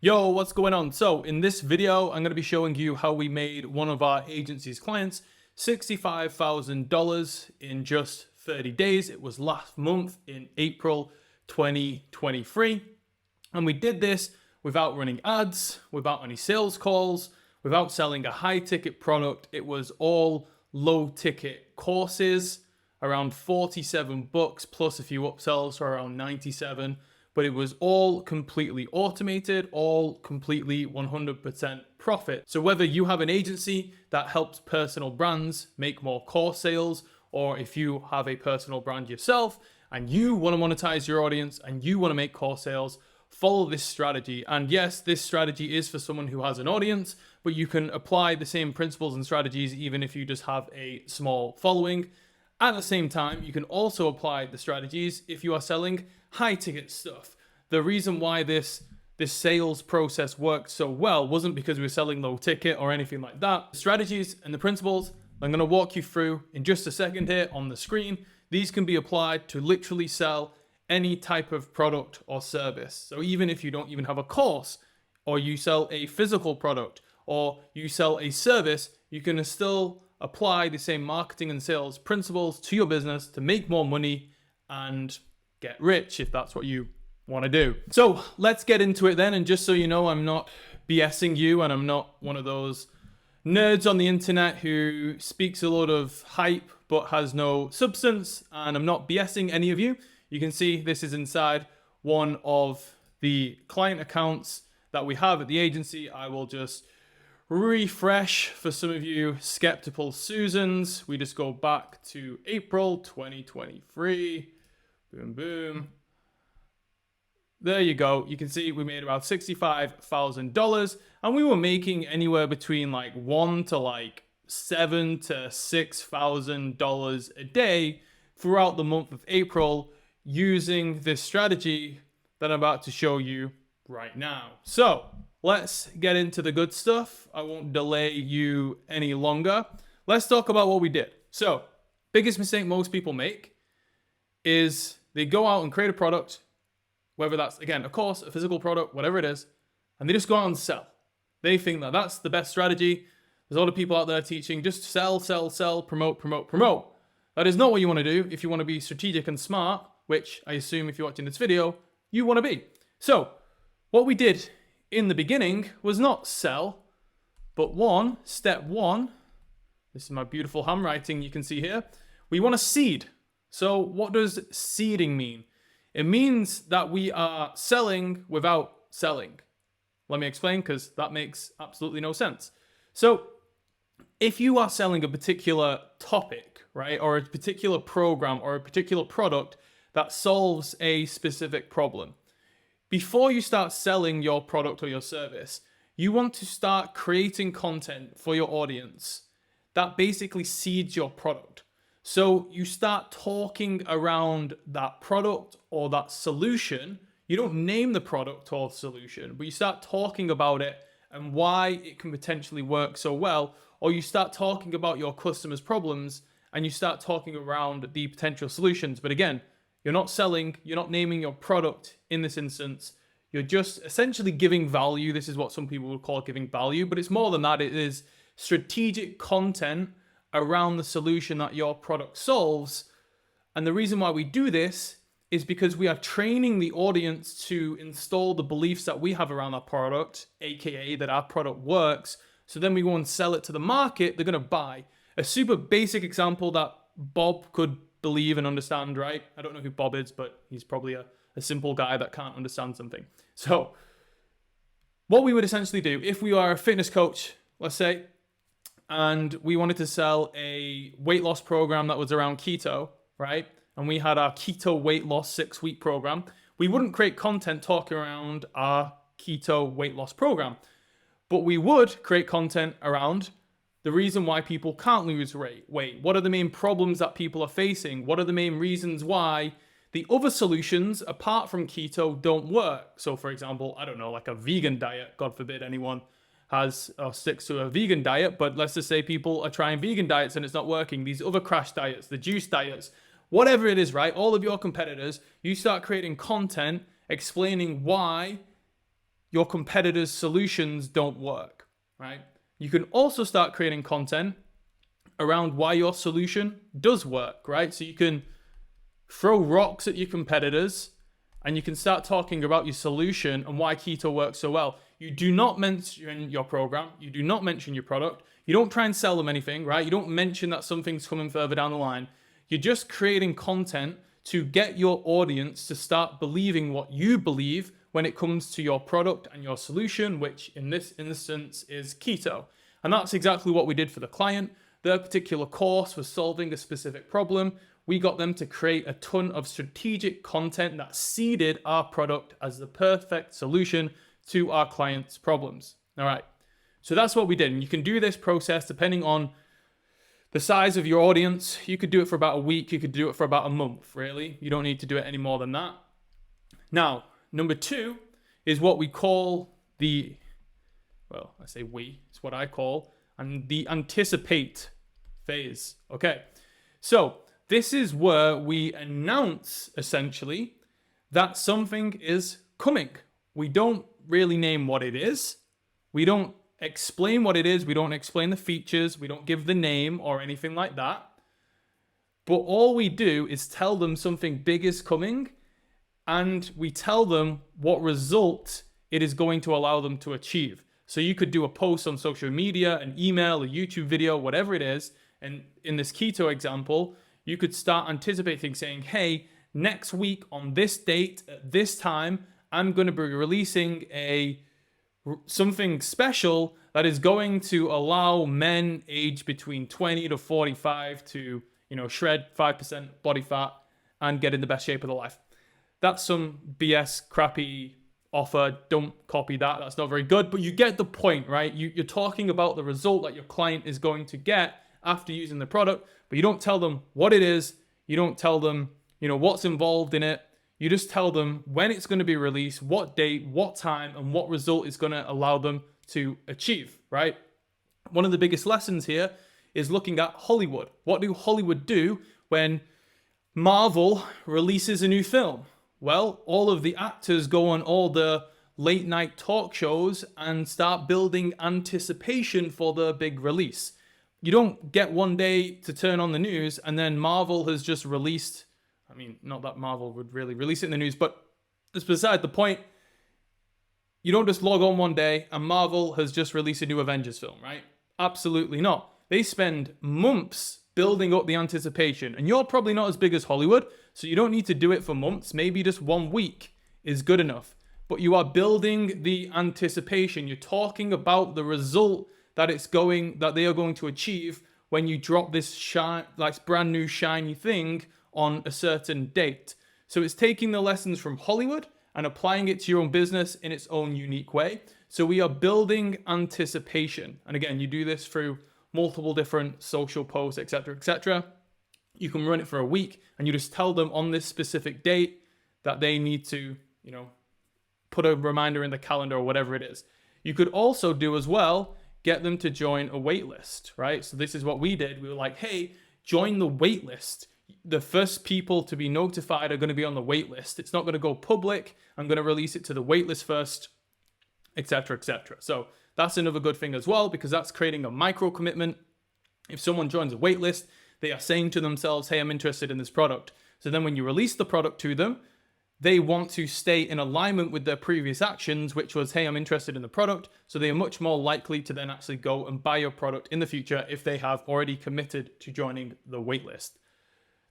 Yo, what's going on? So in this video, I'm going to be showing you how we made one of our agency's clients $65,000 in just 30 days. It was last month in April 2023. And we did this without running ads, without any sales calls, without selling a high ticket product. It was all low ticket courses, around 47 bucks plus a few upsells for around 97. But it was all completely automated, all completely 100% profit. So whether you have an agency that helps personal brands make more course sales, or if you have a personal brand yourself and you want to monetize your audience and you want to make course sales, follow this strategy. And yes, this strategy is for someone who has an audience, but you can apply the same principles and strategies even if you just have a small following. At the same time, you can also apply the strategies if you are selling high ticket stuff. The reason why this sales process worked so well wasn't because we were selling low ticket or anything like that. The strategies and the principles I'm going to walk you through in just a second here on the screen. These can be applied to literally sell any type of product or service. So even if you don't even have a course, or you sell a physical product, or you sell a service, you can still apply the same marketing and sales principles to your business to make more money and get rich if that's what you want to do. So let's get into it then. And just so you know, I'm not BSing you and I'm not one of those nerds on the internet who speaks a lot of hype but has no substance, and I'm not BSing any of you. You can see this is inside one of the client accounts that we have at the agency. I will just refresh for some of you skeptical Susans. We just go back to April 2023. Boom, boom. There you go. You can see we made about $65,000, and we were making anywhere between like $1,000 to like $7,000 to $6,000 a day throughout the month of April using this strategy that I'm about to show you right now. So let's get into the good stuff. I won't delay you any longer. Let's talk about what we did. So, biggest mistake most people make is they go out and create a product, whether that's, again, a course, a physical product, whatever it is, and they just go out and sell. They think that that's the best strategy. There's a lot of people out there teaching just sell, sell, sell, promote, promote, promote. That is not what you want to do if you want to be strategic and smart, which I assume if you're watching this video, you want to be. So, what we did in the beginning was not sell, but step one, this is my beautiful handwriting you can see here, we want to seed. So what does seeding mean? It means that we are selling without selling. Let me explain, because that makes absolutely no sense. So if you are selling a particular topic, right, or a particular program or a particular product that solves a specific problem, before you start selling your product or your service, you want to start creating content for your audience that basically seeds your product. So you start talking around that product or that solution. You don't name the product or solution, but you start talking about it and why it can potentially work so well. Or you start talking about your customers' problems and you start talking around the potential solutions. But again, you're not selling, you're not naming your product in this instance. You're just essentially giving value. This is what some people would call giving value, but it's more than that. It is strategic content around the solution that your product solves. And the reason why we do this is because we are training the audience to install the beliefs that we have around our product, aka that our product works. So then we go and sell it to the market, they're going to buy. A super basic example that Bob could believe and understand, right? I don't know who Bob is, but he's probably a simple guy that can't understand something. So what we would essentially do if we are a fitness coach, let's say, and we wanted to sell a weight loss program that was around keto, right? And we had our keto weight loss 6-week program. We wouldn't create content talking around our keto weight loss program, but we would create content around the reason why people can't lose weight. What are the main problems that people are facing? What are the main reasons why the other solutions apart from keto don't work? So for example, I don't know, like a vegan diet, God forbid anyone has or sticks to a vegan diet, but let's just say people are trying vegan diets and it's not working. These other crash diets, the juice diets, whatever it is, right? All of your competitors, you start creating content explaining why your competitors' solutions don't work, right? You can also start creating content around why your solution does work, right? So you can throw rocks at your competitors and you can start talking about your solution and why keto works so well. You do not mention your program. You do not mention your product. You don't try and sell them anything, right? You don't mention that something's coming further down the line. You're just creating content to get your audience to start believing what you believe when it comes to your product and your solution, which in this instance is keto. And that's exactly what we did for the client. Their particular course was solving a specific problem. We got them to create a ton of strategic content that seeded our product as the perfect solution to our clients' problems. All right. So that's what we did. And you can do this process depending on the size of your audience. You could do it for about a week. You could do it for about a month, really. You don't need to do it any more than that. Now, number 2 is what we call the, well, I say we, it's what I call, and the anticipate phase. Okay. So this is where we announce essentially that something is coming. We don't really name what it is. We don't explain what it is. We don't explain the features. We don't give the name or anything like that. But all we do is tell them something big is coming, and we tell them what result it is going to allow them to achieve. So you could do a post on social media, an email, a YouTube video, whatever it is. And in this keto example, you could start anticipating saying, hey, next week on this date at this time, I'm going to be releasing something special that is going to allow men aged between 20 to 45 to, shred 5% body fat and get in the best shape of their life. That's some BS crappy offer. Don't copy that. That's not very good, but you get the point, right? You're talking about the result that your client is going to get after using the product, but you don't tell them what it is. You don't tell them, what's involved in it. You just tell them when it's going to be released, what date, what time, and what result is going to allow them to achieve, right? One of the biggest lessons here is looking at Hollywood. What do Hollywood do when Marvel releases a new film? Well, all of the actors go on all the late night talk shows and start building anticipation for the big release. You don't get one day to turn on the news and then Marvel has just released, not that Marvel would really release it in the news, but that's beside the point. You don't just log on one day and Marvel has just released a new Avengers film, right? Absolutely not. They spend months building up the anticipation, and you're probably not as big as Hollywood, so you don't need to do it for months. Maybe just 1 week is good enough, but you are building the anticipation. You're talking about the result that they are going to achieve when you drop this brand new shiny thing on a certain date. So it's taking the lessons from Hollywood and applying it to your own business in its own unique way. So we are building anticipation. And again, you do this through multiple different social posts, etc., etc. You can run it for a week and you just tell them on this specific date that they need to, put a reminder in the calendar or whatever it is. You could also do as well, get them to join a wait list, right? So this is what we did. We were like, hey, join the wait list. The first people to be notified are going to be on the wait list. It's not going to go public. I'm going to release it to the wait list first, etc., etc. So that's another good thing as well, because that's creating a micro commitment. If someone joins a wait list, they are saying to themselves, hey, I'm interested in this product. So then when you release the product to them, they want to stay in alignment with their previous actions, which was, hey, I'm interested in the product. So they are much more likely to then actually go and buy your product in the future if they have already committed to joining the wait list.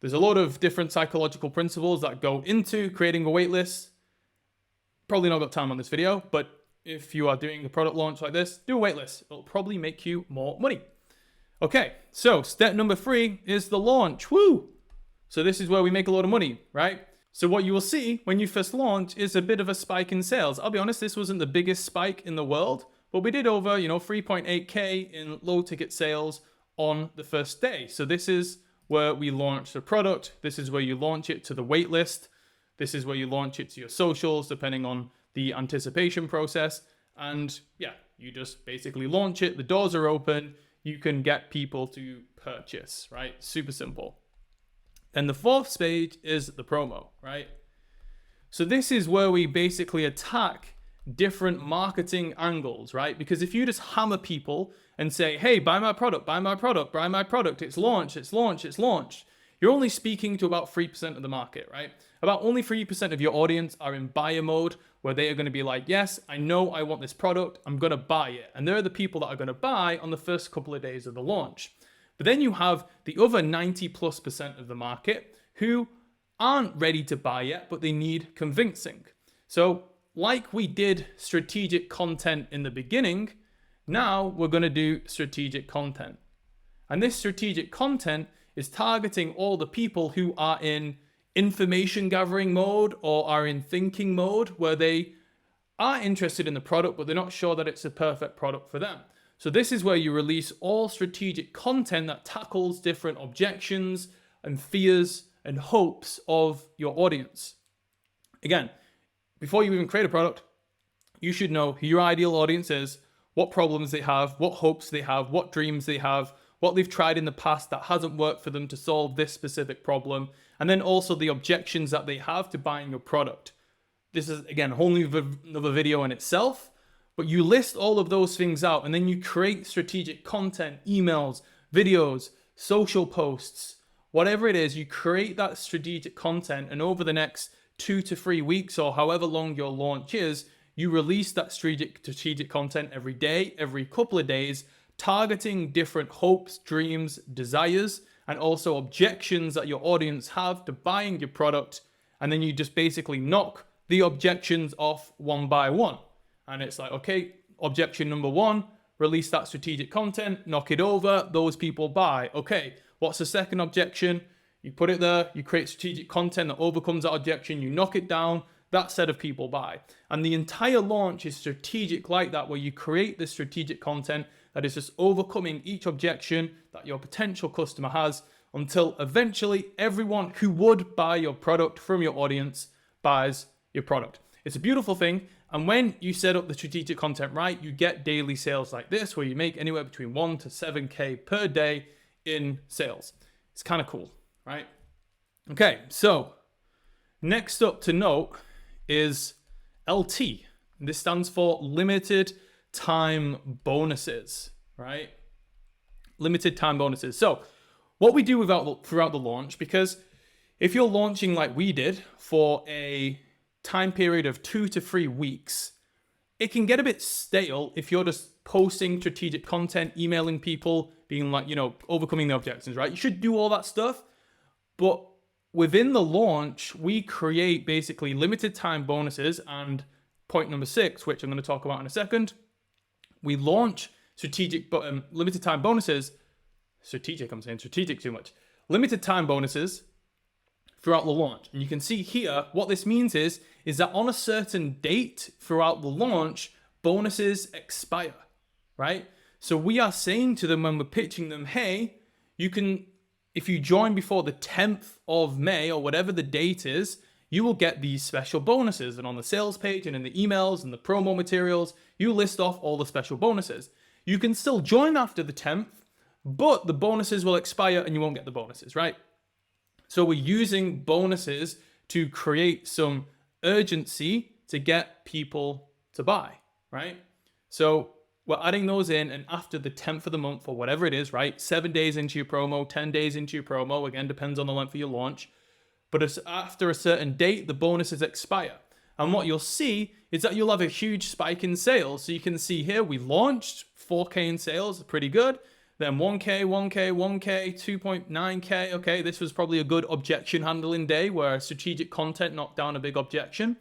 There's a lot of different psychological principles that go into creating a wait list. Probably not got time on this video, but if you are doing a product launch like this, do a wait list. It'll probably make you more money. Okay, so step number 3 is the launch. Woo! So this is where we make a lot of money, right? So what you will see when you first launch is a bit of a spike in sales. I'll be honest, this wasn't the biggest spike in the world, but we did over, 3.8K in low ticket sales on the first day. So this is where we launch the product. This is where you launch it to the wait list. This is where you launch it to your socials, depending on the anticipation process. And yeah, you just basically launch it. The doors are open. You can get people to purchase, right? Super simple. Then the 4th stage is the promo, right? So this is where we basically attack different marketing angles, right? Because if you just hammer people and say, hey, buy my product, buy my product, buy my product, it's launched, it's launched, it's launched, you're only speaking to about 3% of the market, right? About only 3% of your audience are in buyer mode, where they are going to be like, yes, I know I want this product, I'm going to buy it. And they're the people that are going to buy on the first couple of days of the launch. But then you have the other 90+% of the market who aren't ready to buy yet, but they need convincing. So like we did strategic content in the beginning, now we're going to do strategic content. And this strategic content is targeting all the people who are in information gathering mode or are in thinking mode, where they are interested in the product, but they're not sure that it's a perfect product for them. So this is where you release all strategic content that tackles different objections and fears and hopes of your audience. Again, before you even create a product, you should know who your ideal audience is, what problems they have, what hopes they have, what dreams they have, what they've tried in the past that hasn't worked for them to solve this specific problem, and then also the objections that they have to buying your product. This is, again, a whole new another video in itself, but you list all of those things out, and then you create strategic content, emails, videos, social posts, whatever it is, you create that strategic content, and over the next 2 to 3 weeks or however long your launch is, you release that strategic content every day, every couple of days, targeting different hopes, dreams, desires, and also objections that your audience have to buying your product. And then you just basically knock the objections off one by one. And it's like, okay, objection number 1, release that strategic content, knock it over, those people buy. Okay, what's the second objection? You put it there, you create strategic content that overcomes that objection, you knock it down, that set of people buy. And the entire launch is strategic like that, where you create this strategic content that is just overcoming each objection that your potential customer has, until eventually everyone who would buy your product from your audience buys your product. It's a beautiful thing. And when you set up the strategic content right, you get daily sales like this, where you make anywhere between 1 to 7K per day in sales. It's kind of cool, right? Okay, so next up to note is LT. This stands for limited time bonuses, right? Limited time bonuses. So what we do throughout the launch, because if you're launching like we did for a time period of 2 to 3 weeks, it can get a bit stale if you're just posting strategic content, emailing people, being like, overcoming the objections, right? You should do all that stuff. But within the launch, we create basically limited time bonuses. And point number 6, which I'm going to talk about in a second, we launch limited time bonuses. I'm saying strategic too much. Limited time bonuses throughout the launch. And you can see here, what this means is that on a certain date throughout the launch, bonuses expire, right? So we are saying to them when we're pitching them, hey, you can, if you join before the 10th of May or whatever the date is, you will get these special bonuses. And on the sales page and in the emails and the promo materials, you list off all the special bonuses. You can still join after the 10th, but the bonuses will expire and you won't get the bonuses, right? So we're using bonuses to create some urgency to get people to buy, right? So we're adding those in, and after the 10th of the month or whatever it is, right? 7 days into your promo, 10 days into your promo, again, depends on the length of your launch. But after a certain date, the bonuses expire. And what you'll see is that you'll have a huge spike in sales. So you can see here, we launched 4K in sales, pretty good. Then 1K, 1K, 1K, 2.9K. Okay, this was probably a good objection handling day where strategic content knocked down a big objection.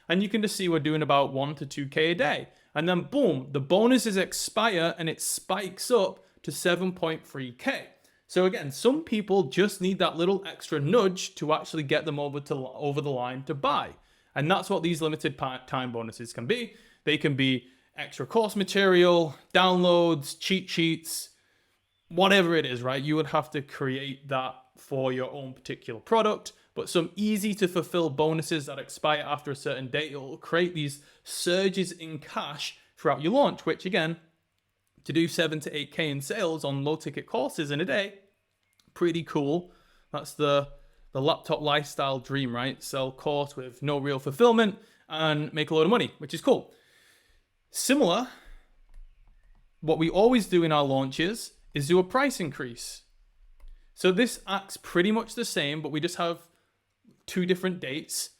And you can just see we're doing about 1 to 2K a day. And then boom, the bonuses expire and it spikes up to 7.3K. So again, some people just need that little extra nudge to actually get them over the line to buy. And that's what these limited time bonuses can be. They can be extra course material, downloads, cheat sheets, whatever it is, right? You would have to create that for your own particular product, but some easy to fulfill bonuses that expire after a certain date. It will create these surges in cash throughout your launch, which again, to do 7 to 8K in sales on low ticket courses in a day, pretty cool. That's the laptop lifestyle dream, right? Sell course with no real fulfillment and make a lot of money, which is cool. Similar, what we always do in our launches is do a price increase. So this acts pretty much the same, but we just have two different dates.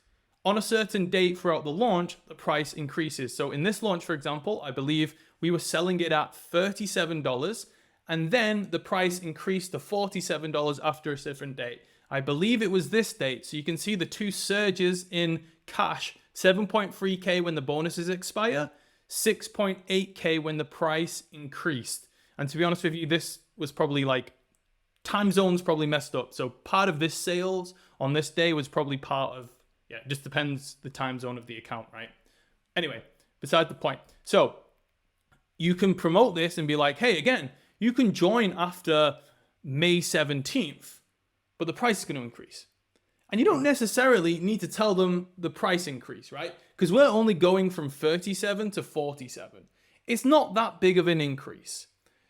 On a certain date throughout the launch, the price increases. So in this launch, for example, I believe we were selling it at $37, and then the price increased to $47 after a different date. I believe it was this date. So you can see the two surges in cash, 7.3K when the bonuses expire, 6.8K when the price increased. And to be honest with you, this was probably like time zones probably messed up. So part of this sales on this day was probably part of, it just depends the time zone of the account, right? Anyway, beside the point. So you can promote this and be like, hey, again, you can join after May 17th, but the price is going to increase. And you don't necessarily need to tell them the price increase, right? Because we're only going from 37 to 47. It's not that big of an increase.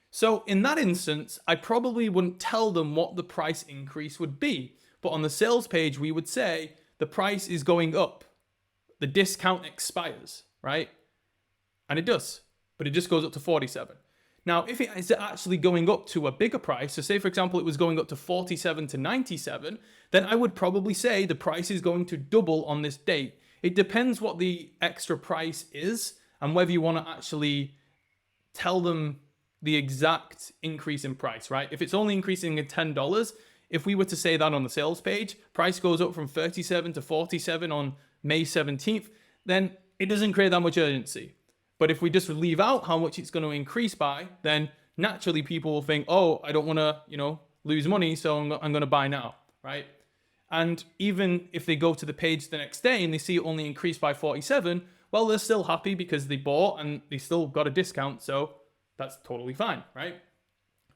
So in that instance, I probably wouldn't tell them what the price increase would be. But on the sales page, we would say the price is going up. The discount expires, right? And it does, but it just goes up to 47. Now, if it is actually going up to a bigger price, so say for example, it was going up to 47 to 97, then I would probably say the price is going to double on this date. It depends what the extra price is and whether you want to actually tell them the exact increase in price, right? If it's only increasing in $10, if we were to say that on the sales page, price goes up from 37 to 47 on May 17th, then it doesn't create that much urgency. But if we just leave out how much it's going to increase by, then naturally people will think, oh, I don't want to, lose money, so I'm going to buy now, right? And even if they go to the page the next day and they see it only increased by 47, well, they're still happy because they bought and they still got a discount, so that's totally fine, right?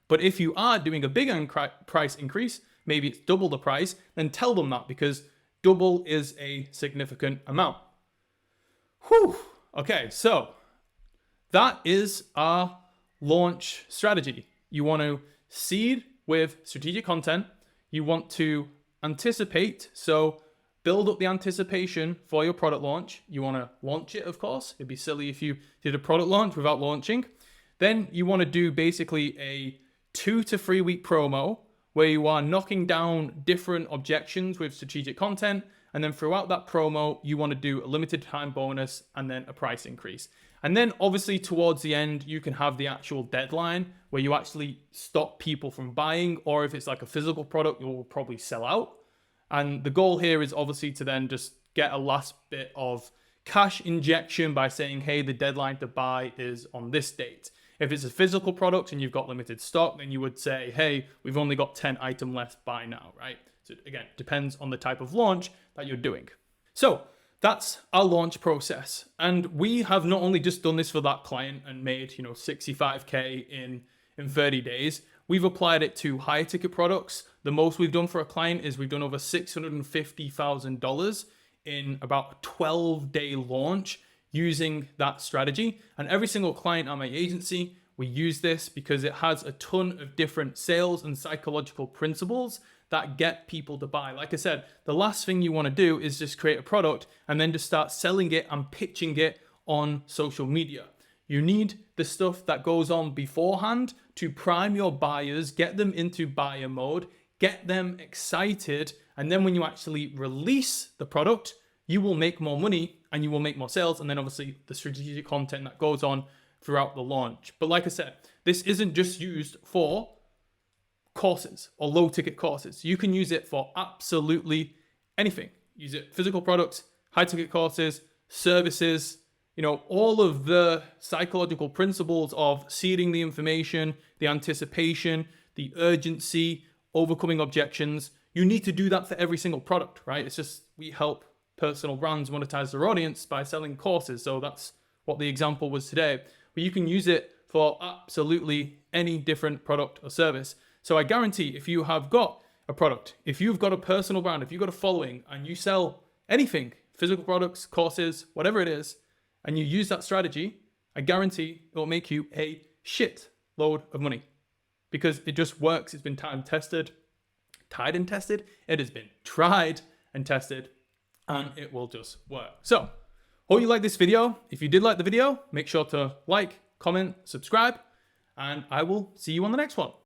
But if you are doing a big price increase, maybe it's double the price, then tell them that because double is a significant amount. Whew. Okay, so that is our launch strategy. You want to seed with strategic content. You want to anticipate, so build up the anticipation for your product launch. You want to launch it, of course. It'd be silly if you did a product launch without launching. Then you want to do basically a 2 to 3 week promo where you are knocking down different objections with strategic content. And then throughout that promo, you want to do a limited time bonus and then a price increase. And then obviously towards the end, you can have the actual deadline where you actually stop people from buying, or if it's like a physical product, it will probably sell out. And the goal here is obviously to then just get a last bit of cash injection by saying, hey, the deadline to buy is on this date. If it's a physical product and you've got limited stock, then you would say, hey, we've only got 10 items left, buy now, right? So again, depends on the type of launch that you're doing. So that's our launch process. And we have not only just done this for that client and made, 65K in 30 days, we've applied it to higher ticket products. The most we've done for a client is we've done over $650,000 in about a 12-day launch using that strategy. And every single client at my agency, we use this because it has a ton of different sales and psychological principles that get people to buy. Like I said, the last thing you want to do is just create a product and then just start selling it and pitching it on social media. You need the stuff that goes on beforehand to prime your buyers, get them into buyer mode, get them excited, and then when you actually release the product, you will make more money and you will make more sales, and then obviously the strategic content that goes on throughout the launch. But like I said, this isn't just used for courses or low ticket courses. You can use it for absolutely anything. Use it physical products, high ticket courses, services, all of the psychological principles of seeding the information, the anticipation, the urgency, overcoming objections. You need to do that for every single product, right? It's just we help personal brands monetize their audience by selling courses. So that's what the example was today. But you can use it for absolutely any different product or service. So I guarantee if you have got a product, if you've got a personal brand, if you've got a following and you sell anything, physical products, courses, whatever it is, and you use that strategy, I guarantee it will make you a shit load of money because it just works. It's been tried and tested. It has been tried and tested, and it will just work. So Hope you liked this video. If you did like the video, make sure to like, comment, subscribe, and I will see you on the next one.